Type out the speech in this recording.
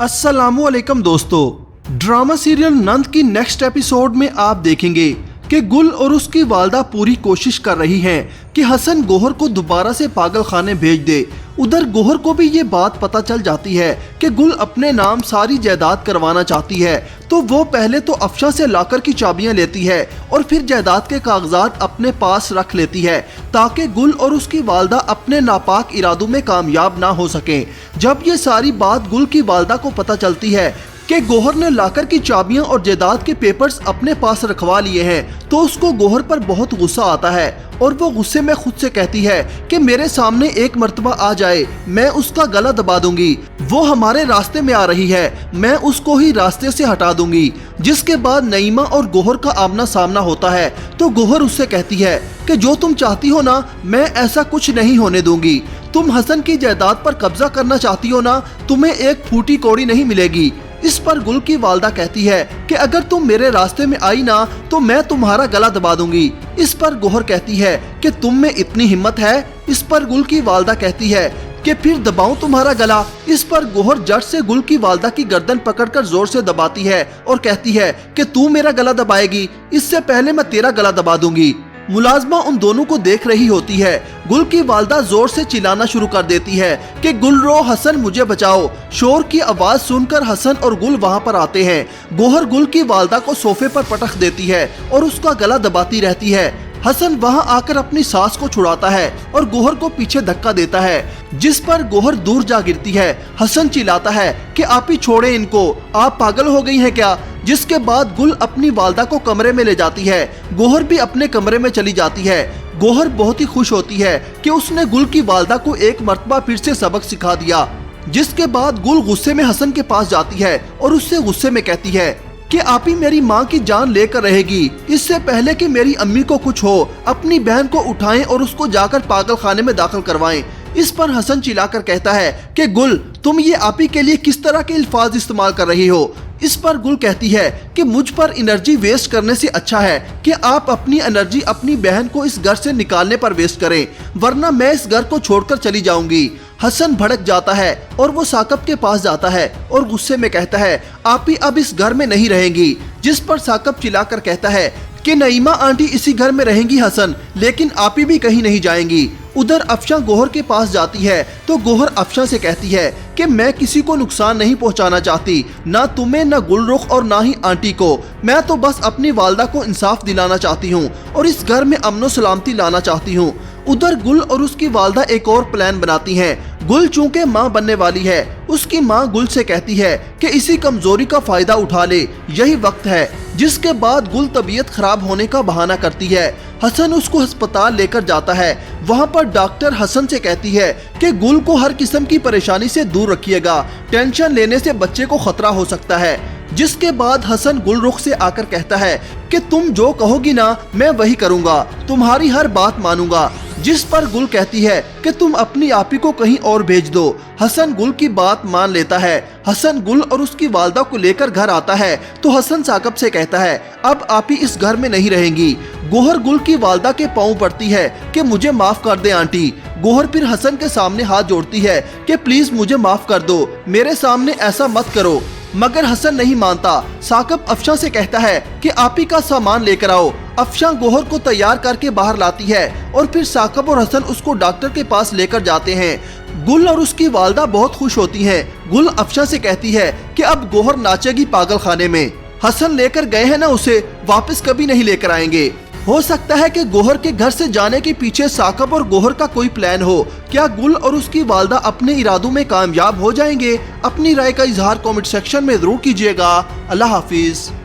अस्सलामुअलैकुम दोस्तों, drama serial नंद की नेक्स्ट एपिसोड में आप देखेंगे कि गुल और उसकी वालदा पूरी कोशिश कर रही हैं कि हसन गोहर को दोबारा से पागल खाने भेज दे। उधर गोहर को भी ये बात पता चल जाती है कि गुल अपने नाम सारी जायदाद करवाना चाहती है, तो वो पहले तो अफशा से लाकर की चाबियां लेती है और फिर जायदाद के कागजात अपने पास रख लेती है ताकि गुल और उसकी वालदा अपने नापाक इरादों में कामयाब ना हो सकें। जब ये सारी बात गुल की वालदा को पता चलती है कि गोहर ने लाकर की चाबियां और जायदाद के पेपर्स अपने पास रखवा लिए हैं, तो उसको गोहर पर बहुत गुस्सा आता है और वो गुस्से में खुद से कहती है कि मेरे सामने एक मर्तबा आ जाए, मैं उसका गला दबा दूंगी। वो हमारे रास्ते में आ रही है, मैं उसको ही रास्ते से हटा दूंगी। जिसके बाद नईमा और गोहर का आमना सामना होता है, तो गोहर उससे कहती है कि जो तुम चाहती हो ना, मैं ऐसा कुछ नहीं होने दूंगी। तुम हसन की जायदाद पर कब्जा करना चाहती हो ना, तुम्हें एक फूटी कौड़ी नहीं मिलेगी। इस पर गुल की वालदा कहती है कि अगर तुम मेरे रास्ते में आई ना, तो मैं तुम्हारा गला दबा दूंगी। इस पर गोहर कहती है कि तुम में इतनी हिम्मत है। इस पर गुल की वालदा कहती है कि फिर दबाऊं तुम्हारा गला। इस पर गोहर जट से गुल की वालदा की गर्दन पकड़कर जोर से दबाती है और कहती है कि तू मेरा गला दबाएगी, इससे पहले मैं तेरा गला दबा दूंगी। मुलाजमा उन दोनों को देख रही होती है। गुल की वालदा जोर से चिल्लाना शुरू कर देती है कि गुलरो, हसन मुझे बचाओ। शोर की आवाज सुनकर हसन और गुल वहां पर आते हैं। गोहर गुल की वालदा को सोफे पर पटक देती है और उसका गला दबाती रहती है। हसन वहां आकर अपनी सांस को छुड़ाता है और गोहर को पीछे धक्का देता है, जिस पर गोहर दूर जा गिरती है। हसन चिल्लाता है कि आप ही छोड़े इनको, आप पागल हो गई हैं क्या। जिसके बाद गुल अपनी वालदा को कमरे में ले जाती है। गोहर भी अपने कमरे में चली जाती है। गोहर बहुत ही खुश होती है कि उसने गुल की वालदा को एक मर्तबा फिर से सबक सिखा दिया। जिसके बाद गुल गुस्से में हसन के पास जाती है और उससे गुस्से में कहती है कि आप ही मेरी माँ की जान लेकर रहेगी, इससे पहले कि मेरी अम्मी को कुछ हो। अपनी बहन को उठाएं और उसको जाकर पागल खाने में दाखिल करवाएं। इस पर हसन चिल्लाकर कहता है कि गुल, तुम ये आप ही के लिए किस तरह के अल्फाज इस्तेमाल कर रही हो। इस पर गुल कहती है कि मुझ पर एनर्जी वेस्ट करने से अच्छा है कि आप अपनी एनर्जी अपनी बहन को इस घर से निकालने पर वेस्ट करें, वरना मैं इस घर को छोड़कर चली जाऊंगी। हसन भड़क जाता है और वो साकब के पास जाता है और गुस्से में कहता है आप ही अब इस घर में नहीं रहेंगी। जिस पर साकब चिल्लाकर कहता है कि नईमा आंटी इसी घर में रहेंगी हसन, लेकिन आप ही भी कहीं नहीं जाएंगी। उधर अफशा गोहर के पास जाती है तो गोहर अफशा से कहती है कि मैं किसी को नुकसान नहीं पहुंचाना चाहती, ना तुम्हें, ना गुलरुख और ना ही आंटी को। मैं तो बस अपनी वालदा को इंसाफ दिलाना चाहती हूँ और इस घर में अमन सलामती लाना चाहती हूँ। उधर गुल और उसकी वालदा एक और प्लान बनाती हैं। गुल चूंकि माँ बनने वाली है, उसकी माँ गुल से कहती है कि इसी कमजोरी का फायदा उठा ले, यही वक्त है। जिसके बाद गुल तबीयत खराब होने का बहाना करती है। हसन उसको अस्पताल लेकर जाता है। वहाँ पर डॉक्टर हसन से कहती है कि गुल को हर किस्म की परेशानी से दूर रखिएगा, टेंशन लेने से बच्चे को खतरा हो सकता है। जिसके बाद हसन गुलरुख से आकर कहता है कि तुम जो कहोगी ना, मैं वही करूँगा, तुम्हारी हर बात मानूंगा। जिस पर गुल कहती है कि तुम अपनी आपी को कहीं और भेज दो। हसन गुल की बात मान लेता है। हसन गुल और उसकी वालदा को लेकर घर आता है तो हसन साकब से कहता है अब आपी इस घर में नहीं रहेंगी। गोहर गुल की वालदा के पांव पड़ती है कि मुझे माफ कर दे आंटी। गोहर फिर हसन के सामने हाथ जोड़ती है कि प्लीज मुझे माफ कर दो, मेरे सामने ऐसा मत करो। मगर हसन नहीं मानता। साकब अफशा से कहता है कि आप ही का सामान लेकर आओ। अफशा गोहर को तैयार करके बाहर लाती है और फिर साकब और हसन उसको डॉक्टर के पास लेकर जाते हैं। गुल और उसकी वालदा बहुत खुश होती हैं। गुल अफशा से कहती है कि अब गोहर नाचेगी पागल खाने में। हसन लेकर गए हैं ना उसे, वापस कभी नहीं लेकर आएंगे। हो सकता है कि गोहर के घर से जाने के पीछे साकब और गोहर का कोई प्लान हो। क्या गुल और उसकी वालदा अपने इरादों में कामयाब हो जाएंगे? अपनी राय का इजहार कमेंट सेक्शन में जरूर कीजिएगा। अल्लाह हाफिज।